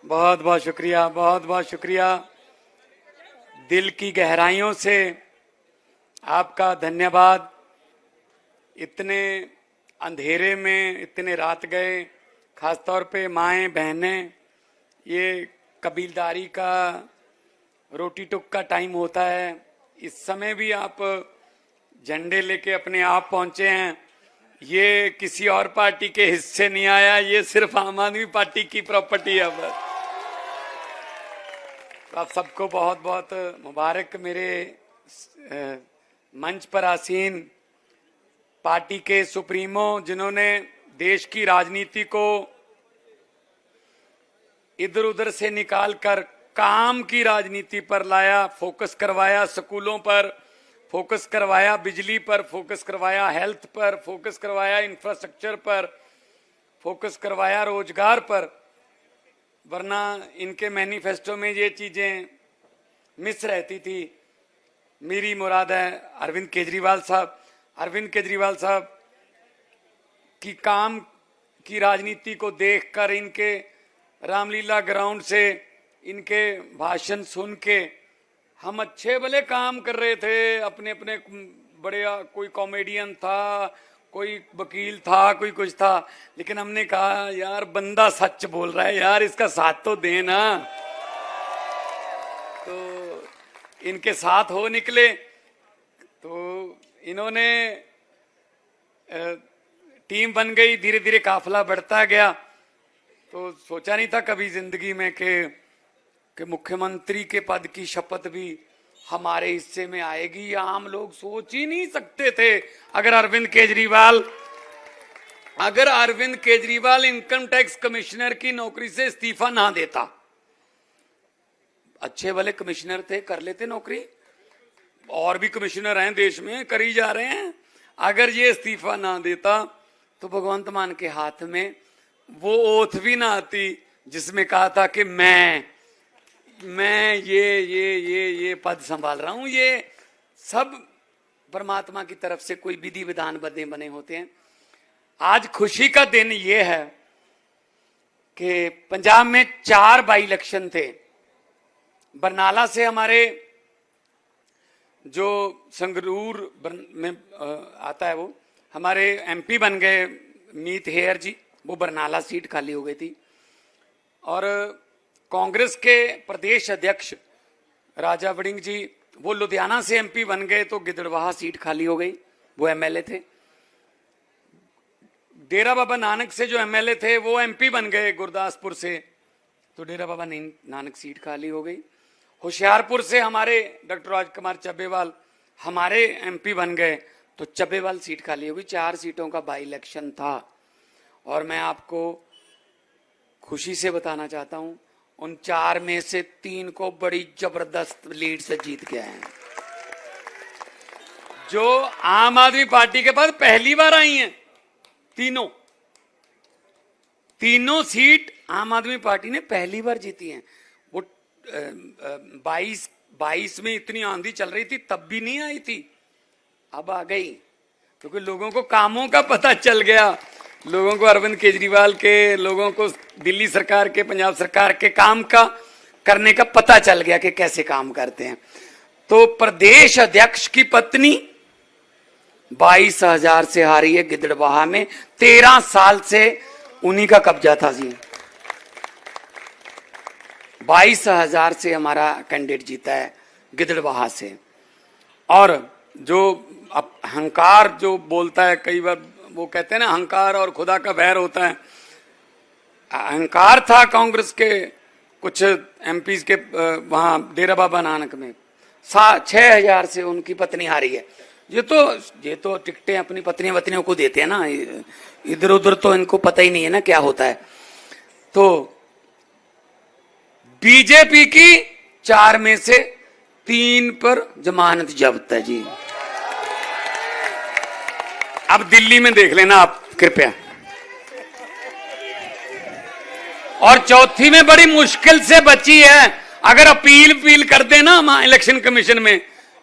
बहुत बहुत शुक्रिया, बहुत बहुत शुक्रिया। दिल की गहराइयों से आपका धन्यवाद। इतने अंधेरे में इतने रात गए, खासतौर पे माएँ बहनें, ये कबीलदारी का रोटी टुक का टाइम होता है। इस समय भी आप झंडे लेके अपने आप पहुंचे हैं। ये किसी और पार्टी के हिस्से नहीं आया, ये सिर्फ आम आदमी पार्टी की प्रॉपर्टी है बस। तो आप सबको बहुत बहुत मुबारक। मेरे मंच पर आसीन पार्टी के सुप्रीमो, जिन्होंने देश की राजनीति को इधर उधर से निकालकर काम की राजनीति पर लाया, फोकस करवाया, स्कूलों पर फोकस करवाया, बिजली पर फोकस करवाया, हेल्थ पर फोकस करवाया, इंफ्रास्ट्रक्चर पर फोकस करवाया, रोजगार पर। वरना इनके मैनिफेस्टो में ये चीजें मिस रहती थी। मेरी मुराद है अरविंद केजरीवाल साहब की काम की राजनीति को देखकर, इनके रामलीला ग्राउंड से इनके भाषण सुन के हम अच्छे भले काम कर रहे थे। अपने अपने बड़े, कोई कॉमेडियन था, कोई वकील था, कोई कुछ था, लेकिन हमने कहा यार बंदा सच बोल रहा है यार, इसका साथ तो देना। तो इनके साथ हो निकले। तो इन्होंने टीम बन गई, धीरे धीरे काफिला बढ़ता गया। तो सोचा नहीं था कभी जिंदगी में कि मुख्यमंत्री के पद की शपथ भी हमारे हिस्से में आएगी। आम लोग सोच ही नहीं सकते थे। अगर Arvind Kejriwal income tax commissioner की नौकरी से इस्तीफा ना देता, अच्छे भले कमिश्नर थे, कर लेते नौकरी। और भी कमिश्नर हैं देश में, करी जा रहे हैं। अगर ये इस्तीफा ना देता तो भगवंत मान के हाथ में वो ओथ भी ना आती जिसमें कहा था कि मैं ये पद संभाल रहा हूं। ये सब परमात्मा की तरफ से कोई विधि विधान बने होते हैं। आज खुशी का दिन ये है कि पंजाब में 4 बाई इलेक्शन थे। बरनाला से हमारे जो संगरूर में आता है, वो हमारे एमपी बन गए मीत हेयर जी, वो बरनाला सीट खाली हो गई थी। और कांग्रेस के प्रदेश अध्यक्ष राजा वड़िंग जी, वो लुधियाना से एमपी बन गए, तो गिदड़बाहा सीट खाली हो गई, वो एमएलए थे। डेरा बाबा नानक से जो एमएलए थे वो एमपी बन गए गुरदासपुर से, तो डेरा बाबा नानक सीट खाली हो गई। होशियारपुर से हमारे डॉक्टर राजकुमार चब्बेवाल हमारे एमपी बन गए, तो चब्बेवाल सीट खाली हो गई। 4 सीटों का बाई इलेक्शन था। और मैं आपको खुशी से बताना चाहता हूं, उन 4 में से 3 को बड़ी जबरदस्त लीड से जीत के आए हैं। जो आम आदमी पार्टी के पास पहली बार आई हैं, तीनों सीट आम आदमी पार्टी ने पहली बार जीती हैं। वो 22 में इतनी आंधी चल रही थी, तब भी नहीं आई थी, अब आ गई, क्योंकि लोगों को कामों का पता चल गया। लोगों को अरविंद केजरीवाल के, लोगों को दिल्ली सरकार के, पंजाब सरकार के काम का करने का पता चल गया कि कैसे काम करते हैं। तो प्रदेश अध्यक्ष की पत्नी 22,000 से हारी है गिदड़बाहा में। 13 साल से उन्हीं का कब्जा था जी। 22,000 से हमारा कैंडिडेट जीता है गिदड़बाहा से। और जो अहंकार जो बोलता है, कई बार वो कहते हैं ना, अहंकार और खुदा का वैर होता है। अहंकार था कांग्रेस के कुछ एमपीज के वहां डेरा बाबा नानक में। 6,000 से उनकी पत्नी हारी है। ये तो टिकटें अपनी पत्नियों को देते हैं ना, इधर उधर तो इनको पता ही नहीं है ना क्या होता है। तो बीजेपी की 4 में से 3 पर जमानत जब्त है जी। अब दिल्ली में देख लेना आप कृपया। और चौथी में बड़ी मुश्किल से बची है। अगर अपील कर देना वहां इलेक्शन कमीशन में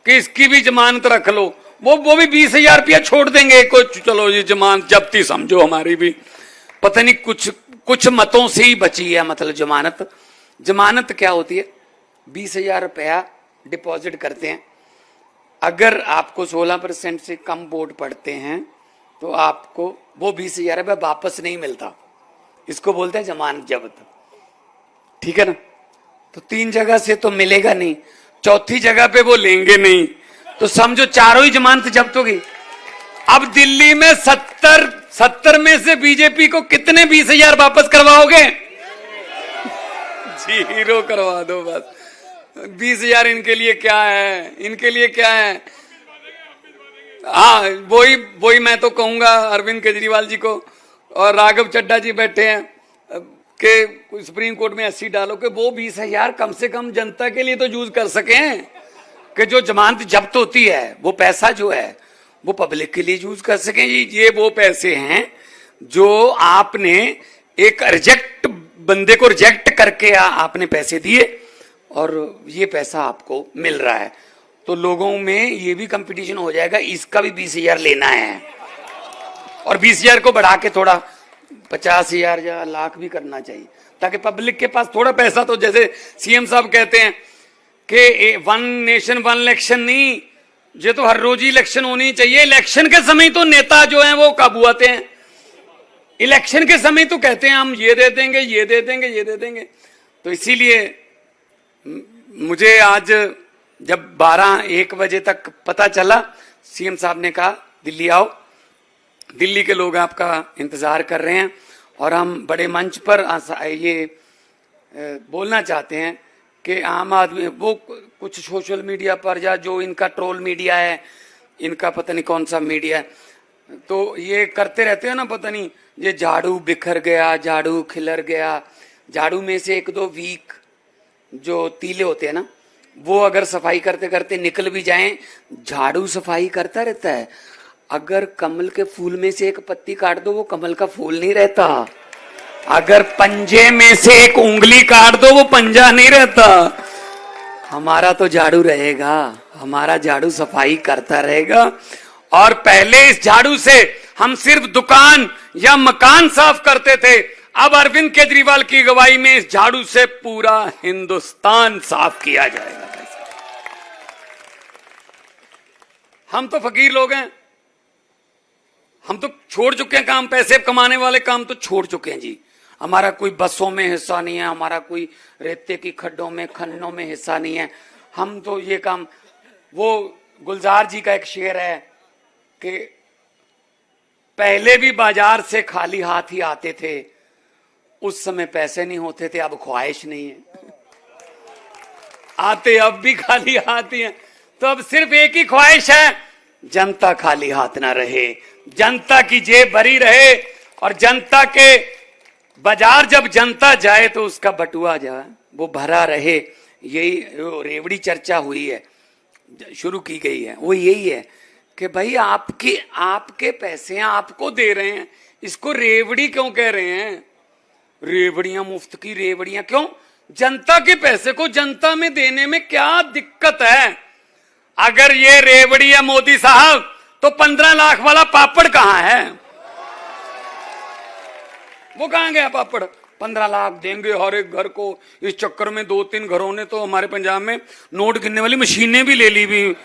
कि इसकी भी जमानत रख लो, वो भी 20,000 रुपया छोड़ देंगे। कुछ चलो ये जमानत जब्ती समझो, हमारी भी पता नहीं कुछ मतों से ही बची है, मतलब जमानत। जमानत क्या होती है? 20,000 रुपया डिपॉजिट करते हैं, अगर आपको 16% से कम बोर्ड पड़ते हैं तो आपको वो 20,000 रुपया वापस नहीं मिलता। इसको बोलते हैं जमानत जब्त। ठीक है ना? तो 3 जगह से तो मिलेगा नहीं, चौथी जगह पे वो लेंगे नहीं, तो समझो चारों ही जमानत जब्त होगी। अब दिल्ली में 70 में से बीजेपी को कितने 20,000 वापस करवाओगे? 0 करवा दो बस। 20,000 इनके लिए क्या है? इनके लिए क्या है? हाँ, वही मैं तो कहूंगा अरविंद केजरीवाल जी को और राघव चड्ढा जी बैठे हैं कि सुप्रीम कोर्ट में एससी डालो कि वो 20,000 कम से कम जनता के लिए तो यूज कर सकें, कि जो जमानत जब्त होती है वो पैसा जो है वो पब्लिक के लिए यूज कर सकें। ये वो पैसे हैं जो आपने एक रिजेक्ट बंदे को रिजेक्ट करके आपने पैसे दिए और ये पैसा आपको मिल रहा है। तो लोगों में ये भी कंपटीशन हो जाएगा, इसका भी 20,000 लेना है और 20,000 को बढ़ा के थोड़ा 50,000 या लाख भी करना चाहिए, ताकि पब्लिक के पास थोड़ा पैसा, तो जैसे सीएम साहब कहते हैं कि 1 नेशन 1 इलेक्शन नहीं, ये तो हर रोज ही इलेक्शन होनी चाहिए। इलेक्शन के समय तो नेता जो हैं वो काबू आते हैं, इलेक्शन के समय तो कहते हैं हम ये दे देंगे, ये दे देंगे, ये दे देंगे। तो इसीलिए मुझे आज जब 12-1 बजे तक पता चला, सीएम साहब ने कहा दिल्ली आओ, दिल्ली के लोग आपका इंतजार कर रहे हैं और हम बड़े मंच पर ये बोलना चाहते हैं कि आम आदमी, वो कुछ सोशल मीडिया पर या जो इनका ट्रोल मीडिया है, इनका पता नहीं कौन सा मीडिया है, तो ये करते रहते हैं ना, पता नहीं ये झाड़ू बिखर गया, झाड़ू खिलर गया, झाड़ू में से 1-2 वीक जो तीले होते हैं ना, वो अगर सफाई करते करते निकल भी जाएं, झाड़ू सफाई करता रहता है। अगर कमल के फूल में से एक पत्ती काट दो, वो कमल का फूल नहीं रहता। अगर पंजे में से एक उंगली काट दो, वो पंजा नहीं रहता। हमारा तो झाड़ू रहेगा, हमारा झाड़ू सफाई करता रहेगा। और पहले इस झाड़ू से हम सिर्फ दुकान या मकान साफ करते थे, अब अरविंद केजरीवाल की अगुवाई में इस झाड़ू से पूरा हिंदुस्तान साफ किया जाएगा। हम तो फकीर लोग हैं, हम तो छोड़ चुके हैं काम, पैसे कमाने वाले काम तो छोड़ चुके हैं जी। हमारा कोई बसों में हिस्सा नहीं है, हमारा कोई रेते की खड्डों में खन्नों में हिस्सा नहीं है। हम तो ये काम, वो गुलजार जी का एक शेर है कि पहले भी बाजार से खाली हाथ ही आते थे, उस समय पैसे नहीं होते थे, अब ख्वाहिश नहीं है। आते अब भी खाली हाथ ही हैं, तो अब सिर्फ एक ही ख्वाहिश है, जनता खाली हाथ ना रहे, जनता की जेब भरी रहे और जनता के बाजार जब जनता जाए तो उसका बटुआ जाए वो भरा रहे। यही रेवड़ी चर्चा हुई है, शुरू की गई है, वो यही है कि भाई आपके पैसे आपको दे रहे हैं, इसको रेवड़ी क्यों कह रहे हैं? रेवड़ियां, मुफ्त की रेवड़ियां क्यों? जनता के पैसे को जनता में देने में क्या दिक्कत है? अगर ये रेवड़ी है मोदी साहब, तो 15 लाख वाला पापड़ कहां है? वो कहां गया पापड़? 15 लाख देंगे हर एक घर को। इस चक्कर में 2-3 घरों ने तो हमारे पंजाब में नोट गिनने वाली मशीनें भी ले ली भी।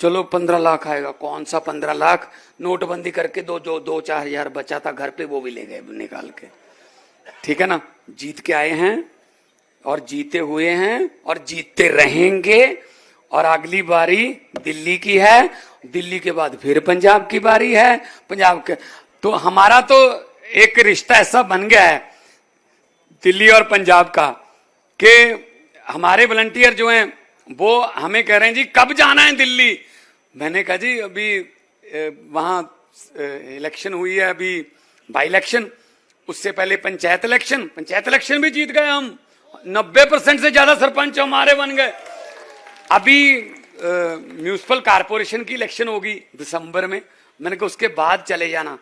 चलो 15 लाख आएगा, कौन सा 15 लाख? नोटबंदी करके 2-4 हजार बचा था घर पे, वो भी ले गए निकाल के। ठीक है ना? जीत के आए हैं और जीते हुए हैं और जीतते रहेंगे। और अगली बारी दिल्ली की है, दिल्ली के बाद फिर पंजाब की बारी है, पंजाब के। तो हमारा तो एक रिश्ता ऐसा बन गया है दिल्ली और पंजाब का कि हमारे वॉलंटियर जो हैं वो हमें कह रहे हैं जी कब जाना है दिल्ली। मैंने कहा जी अभी वहां इलेक्शन हुई है, अभी बाई इलेक्शन, उससे पहले पंचायत इलेक्शन भी जीत गए हम, 90% से ज्यादा सरपंच हमारे बन गए। अभी म्यूनिसिपल कारपोरेशन की इलेक्शन होगी दिसंबर में, मैंने कहा उसके बाद चले जाना।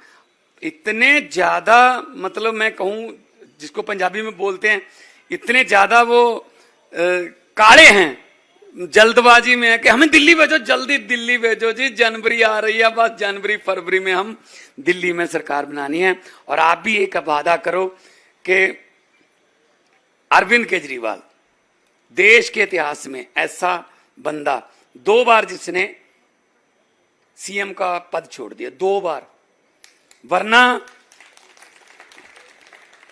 इतने ज्यादा, मतलब मैं कहूं जिसको पंजाबी में बोलते हैं, इतने ज्यादा वो काले हैं, जल्दबाजी में है कि हमें दिल्ली भेजो, जल्दी दिल्ली भेजो जी, जनवरी आ रही है, बस जनवरी फरवरी में हम दिल्ली में सरकार बनानी है। और आप भी एक वादा करो कि अरविंद केजरीवाल देश के इतिहास में ऐसा बंदा 2 बार जिसने सीएम का पद छोड़ दिया, 2 बार।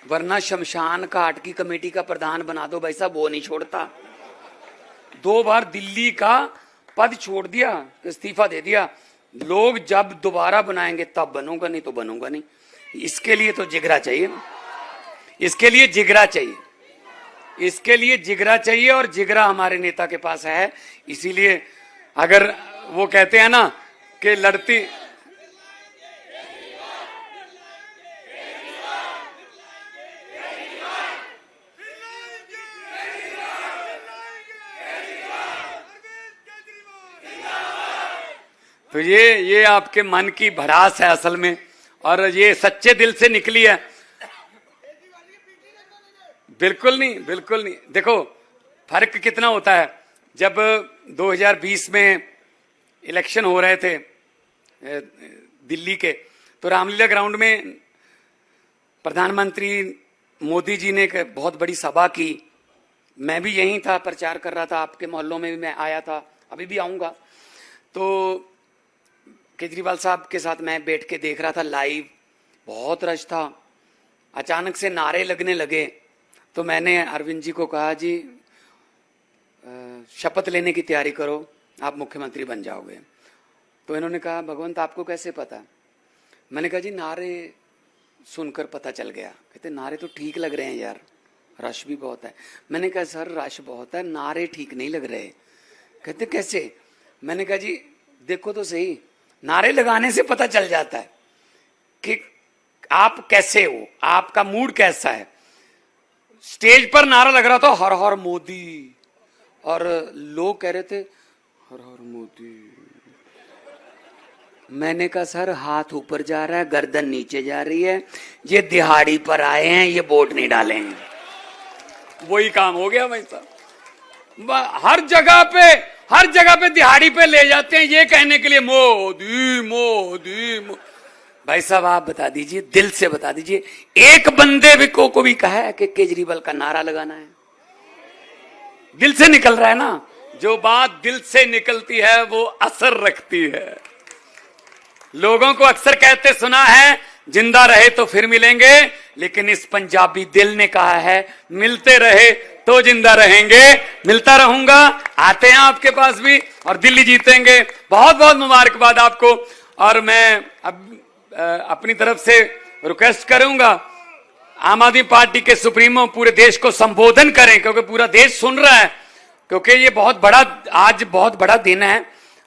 वरना शमशान घाट की कमेटी का प्रधान बना दो भाई साहब, वो नहीं छोड़ता। 2 बार दिल्ली का पद छोड़ दिया, इस्तीफा दे दिया। लोग जब दोबारा बनाएंगे तब बनूंगा, नहीं तो बनूंगा नहीं। इसके लिए तो जिगरा चाहिए ना, इसके लिए जिगरा चाहिए, इसके लिए जिगरा चाहिए, और जिगरा हमारे नेता के पास है। इसीलिए अगर वो कहते हैं ना कि लड़ती तो ये आपके मन की भड़ास है असल में, और ये सच्चे दिल से निकली है। बिल्कुल नहीं, बिल्कुल नहीं। देखो फर्क कितना होता है। जब 2020 में इलेक्शन हो रहे थे दिल्ली के, तो रामलीला ग्राउंड में प्रधानमंत्री मोदी जी ने एक बहुत बड़ी सभा की। मैं भी यहीं था, प्रचार कर रहा था, आपके मोहल्लों में भी मैं आया था, अभी भी आऊंगा। तो केजरीवाल साहब के साथ मैं बैठ के देख रहा था लाइव, बहुत रश था। अचानक से नारे लगने लगे, तो मैंने अरविंद जी को कहा, जी शपथ लेने की तैयारी करो, आप मुख्यमंत्री बन जाओगे। तो इन्होंने कहा, भगवंत आपको कैसे पता? मैंने कहा, जी नारे सुनकर पता चल गया। कहते नारे तो ठीक लग रहे हैं यार, रश भी बहुत है। मैंने कहा, सर रश बहुत है, नारे ठीक नहीं लग रहे। कहते कैसे? मैंने कहा, जी देखो तो सही, नारे लगाने से पता चल जाता है कि आप कैसे हो, आपका मूड कैसा है। स्टेज पर नारा लग रहा था हर हर मोदी, और लोग कह रहे थे हर हर मोदी। मैंने कहा, सर हाथ ऊपर जा रहा है, गर्दन नीचे जा रही है, ये दिहाड़ी पर आए हैं, ये वोट नहीं डालेंगे। वही काम हो गया भाई साहब। हर जगह पे दिहाड़ी पे ले जाते हैं ये कहने के लिए मोदी मोदी भाई साहब आप बता दीजिए, दिल से बता दीजिए, एक बंदे को भी कहा है कि केजरीवाल का नारा लगाना है? दिल से निकल रहा है ना। जो बात दिल से निकलती है वो असर रखती है। लोगों को अक्सर कहते सुना है, जिंदा रहे तो फिर मिलेंगे, लेकिन इस पंजाबी दिल ने कहा है, मिलते रहे तो जिंदा रहेंगे। मिलता रहूंगा, आते हैं आपके पास भी, और दिल्ली जीतेंगे। बहुत बहुत मुबारकबाद आपको। और मैं अब अपनी तरफ से रिक्वेस्ट करूंगा, आम आदमी पार्टी के सुप्रीमो पूरे देश को संबोधन करें, क्योंकि पूरा देश सुन रहा है, क्योंकि ये आज बहुत बड़ा दिन है,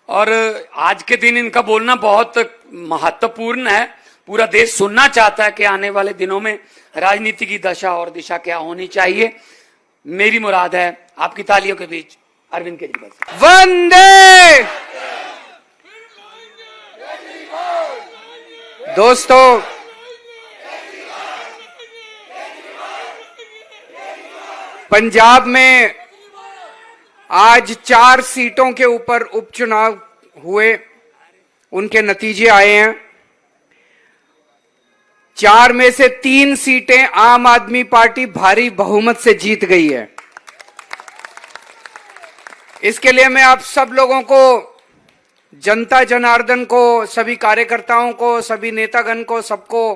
और आज के दिन इनका बोलना बहुत महत्वपूर्ण है। पूरा देश सुनना चाहता है कि आने वाले दिनों में राजनीति की दशा और दिशा क्या होनी चाहिए। मेरी मुराद है आपकी तालियों के बीच अरविंद केजरीवाल। वंदे दोस्तों, पंजाब में आज 4 सीटों के ऊपर उपचुनाव हुए, उनके नतीजे आए हैं। 4 में से 3 सीटें आम आदमी पार्टी भारी बहुमत से जीत गई है। इसके लिए मैं आप सब लोगों को, जनता जनार्दन को, सभी कार्यकर्ताओं को, सभी नेतागण को, सबको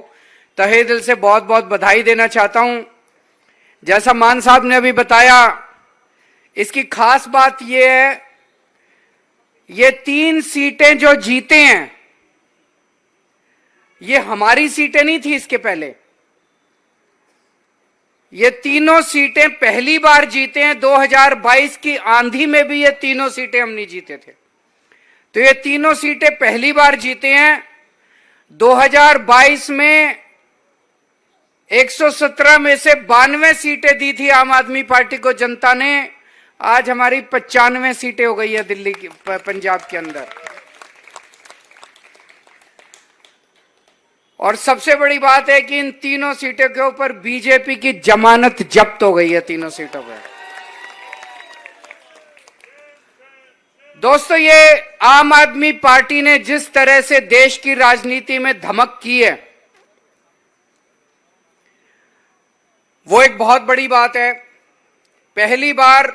तहे दिल से बहुत बहुत बधाई देना चाहता हूं। जैसा मान साहब ने अभी बताया, इसकी खास बात यह है, ये 3 सीटें जो जीते हैं, ये हमारी सीटें नहीं थी। इसके पहले ये तीनों सीटें पहली बार जीते हैं। 2022 की आंधी में भी ये तीनों सीटें हम नहीं जीते थे, तो ये तीनों सीटें पहली बार जीते हैं। 2022 में 117 में से 92 सीटें दी थी आम आदमी पार्टी को जनता ने। आज हमारी 95 सीटें हो गई है दिल्ली की, पंजाब के अंदर। और सबसे बड़ी बात है कि इन तीनों सीटों के ऊपर बीजेपी की जमानत जब्त हो गई है, तीनों सीटों पर। दोस्तों, ये आम आदमी पार्टी ने जिस तरह से देश की राजनीति में धमक की है, वो एक बहुत बड़ी बात है। पहली बार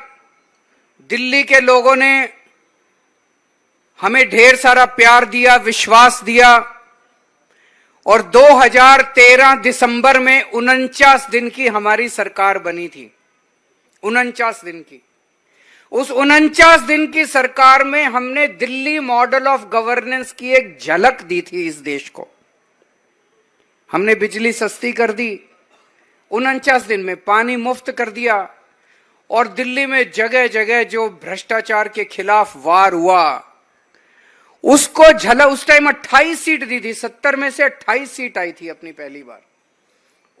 दिल्ली के लोगों ने हमें ढेर सारा प्यार दिया, विश्वास दिया और 2013 दिसंबर में 49 दिन की हमारी सरकार बनी थी। 49 दिन की। उस 49 दिन की सरकार में हमने दिल्ली मॉडल ऑफ गवर्नेंस की एक झलक दी थी इस देश को। हमने बिजली सस्ती कर दी, 49 दिन में पानी मुफ्त कर दिया और दिल्ली में जगह जगह जो भ्रष्टाचार के खिलाफ वार हुआ उसको झलक, उस टाइम 28 सीट दी थी, 70 में से 28 सीट आई थी अपनी पहली बार।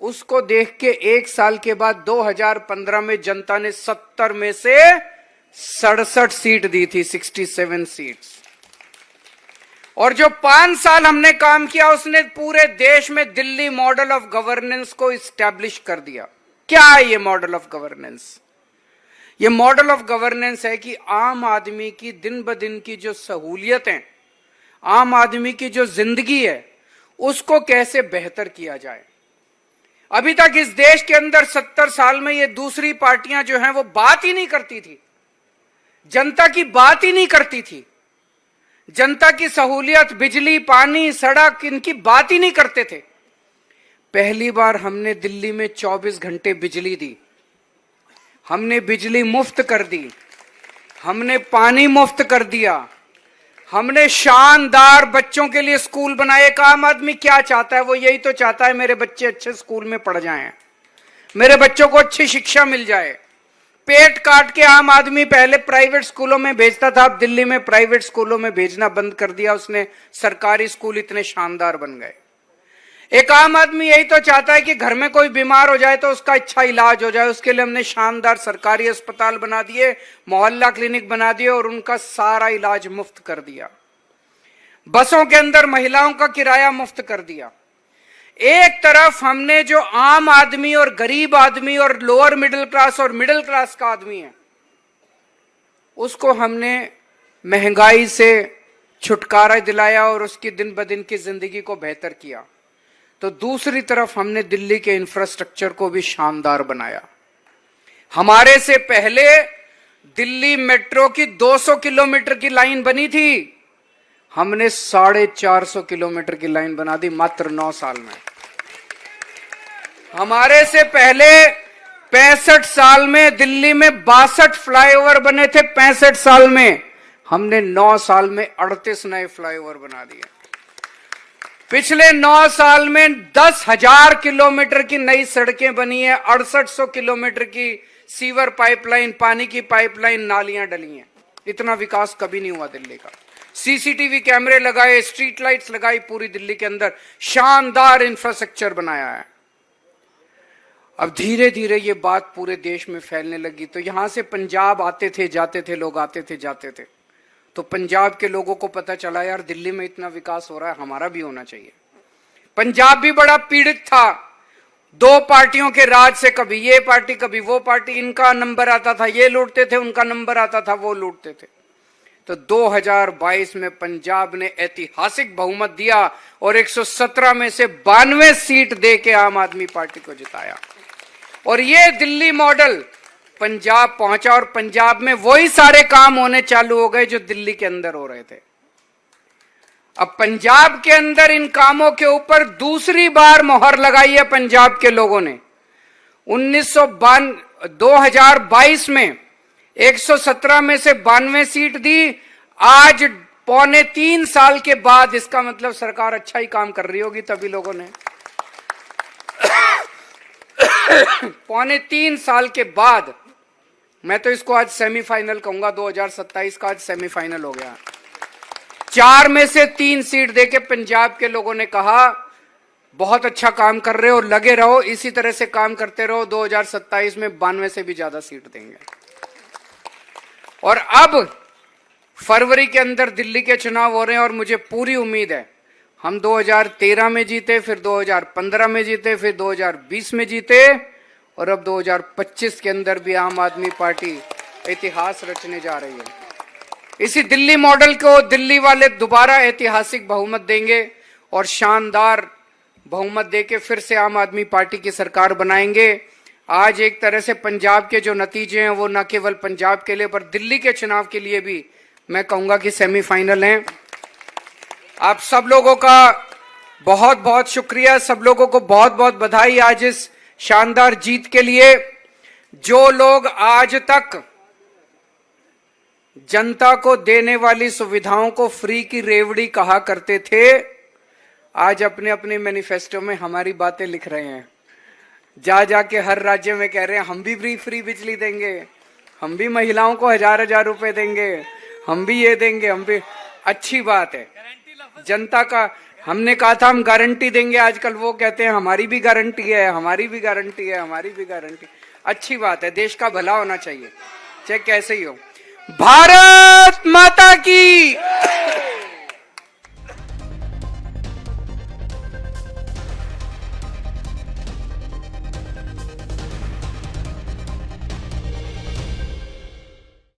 उसको देख के एक साल के बाद 2015 में जनता ने 70 में से 67 सीट दी थी, 67 सीट्स। और जो 5 साल हमने काम किया उसने पूरे देश में दिल्ली मॉडल ऑफ गवर्नेंस को इस्टेब्लिश कर दिया। क्या है ये मॉडल ऑफ गवर्नेंस? ये मॉडल ऑफ गवर्नेंस है कि आम आदमी की दिन ब दिन की जो सहूलियतें, आम आदमी की जो जिंदगी है उसको कैसे बेहतर किया जाए। अभी तक इस देश के अंदर 70 साल में ये दूसरी पार्टियां जो हैं वो बात ही नहीं करती थी, जनता की बात ही नहीं करती थी, जनता की सहूलियत, बिजली, पानी, सड़क, इनकी बात ही नहीं करते थे। पहली बार हमने दिल्ली में 24 घंटे बिजली दी, हमने बिजली मुफ्त कर दी, हमने पानी मुफ्त कर दिया, हमने शानदार बच्चों के लिए स्कूल बनाए। एक आम आदमी क्या चाहता है? वो यही तो चाहता है मेरे बच्चे अच्छे स्कूल में पढ़ जाएं, मेरे बच्चों को अच्छी शिक्षा मिल जाए। पेट काट के आम आदमी पहले प्राइवेट स्कूलों में भेजता था, अब दिल्ली में प्राइवेट स्कूलों में भेजना बंद कर दिया उसने, सरकारी स्कूल इतने शानदार बन गए। एक आम आदमी यही तो चाहता है कि घर में कोई बीमार हो जाए तो उसका अच्छा इलाज हो जाए। उसके लिए हमने शानदार सरकारी अस्पताल बना दिए, मोहल्ला क्लिनिक बना दिए और उनका सारा इलाज मुफ्त कर दिया। बसों के अंदर महिलाओं का किराया मुफ्त कर दिया। एक तरफ हमने जो आम आदमी और गरीब आदमी और लोअर मिडिल क्लास और मिडिल क्लास का आदमी है उसको हमने महंगाई से छुटकारा दिलाया और उसकी दिन ब दिन की जिंदगी को बेहतर किया, तो दूसरी तरफ हमने दिल्ली के इंफ्रास्ट्रक्चर को भी शानदार बनाया। हमारे से पहले दिल्ली मेट्रो की 200 किलोमीटर की लाइन बनी थी, हमने 450 किलोमीटर की लाइन बना दी मात्र 9 साल में। हमारे से पहले 65 साल में दिल्ली में 62 फ्लाईओवर बने थे, 65 साल में हमने 9 साल में 38 नए फ्लाईओवर बना दिए। पिछले 9 साल में 10,000 किलोमीटर की नई सड़कें बनी है, 6800 किलोमीटर की सीवर पाइपलाइन, पानी की पाइपलाइन, नालियां डली हैं। इतना विकास कभी नहीं हुआ दिल्ली का। सीसीटीवी कैमरे लगाए, स्ट्रीट लाइट्स लगाई पूरी दिल्ली के अंदर, शानदार इंफ्रास्ट्रक्चर बनाया है। अब धीरे धीरे ये बात पूरे देश में फैलने लगी, तो यहां से पंजाब आते थे जाते थे लोग, आते थे जाते थे, तो पंजाब के लोगों को पता चला यार दिल्ली में इतना विकास हो रहा है, हमारा भी होना चाहिए। पंजाब भी बड़ा पीड़ित था 2 पार्टियों के राज से, कभी ये पार्टी कभी वो पार्टी, इनका नंबर आता था ये लूटते थे, उनका नंबर आता था वो लूटते थे। तो 2022 में पंजाब ने ऐतिहासिक बहुमत दिया और 117 में से 92 सीट दे के आम आदमी पार्टी को जिताया। और ये दिल्ली मॉडल पंजाब पहुंचा और पंजाब में वही सारे काम होने चालू हो गए जो दिल्ली के अंदर हो रहे थे। अब पंजाब के अंदर इन कामों के ऊपर दूसरी बार मोहर लगाई है पंजाब के लोगों ने। 2022 में 117 में से 92 सीट दी। आज 3.25 साल के बाद, इसका मतलब सरकार अच्छा ही काम कर रही होगी तभी लोगों ने 3.25 साल के बाद, मैं तो इसको आज सेमीफाइनल कहूंगा, 2027 का आज सेमीफाइनल हो गया। 4 में से 3 सीट देके पंजाब के लोगों ने कहा बहुत अच्छा काम कर रहे हो, लगे रहो, इसी तरह से काम करते रहो, 2027 में 92 से भी ज्यादा सीट देंगे। और अब फरवरी के अंदर दिल्ली के चुनाव हो रहे हैं और मुझे पूरी उम्मीद है, हम 2013 में जीते, फिर 2015 में जीते, फिर 2020 में जीते और अब 2025 के अंदर भी आम आदमी पार्टी इतिहास रचने जा रही है। इसी दिल्ली मॉडल को दिल्ली वाले दोबारा ऐतिहासिक बहुमत देंगे और शानदार बहुमत देके फिर से आम आदमी पार्टी की सरकार बनाएंगे। आज एक तरह से पंजाब के जो नतीजे हैं वो न केवल पंजाब के लिए पर दिल्ली के चुनाव के लिए भी मैं कहूंगा कि सेमीफाइनल हैं। आप सब लोगों का बहुत बहुत शुक्रिया, सब लोगों को बहुत बहुत बधाई आज इस शानदार जीत के लिए। जो लोग आज तक जनता को देने वाली सुविधाओं को फ्री की रेवड़ी कहा करते थे, आज अपने अपने मैनिफेस्टो में हमारी बातें लिख रहे हैं। जा जाके हर राज्य में कह रहे हैं हम भी फ्री बिजली देंगे, हम भी महिलाओं को 1000-1000 रुपए देंगे, हम भी ये देंगे, हम भी। अच्छी बात है, जनता का हमने कहा था हम गारंटी देंगे, आजकल वो कहते हैं हमारी भी गारंटी है, हमारी भी गारंटी है, हमारी भी गारंटी। अच्छी बात है, देश का भला होना चाहिए चाहे कैसे ही हो। भारत माता की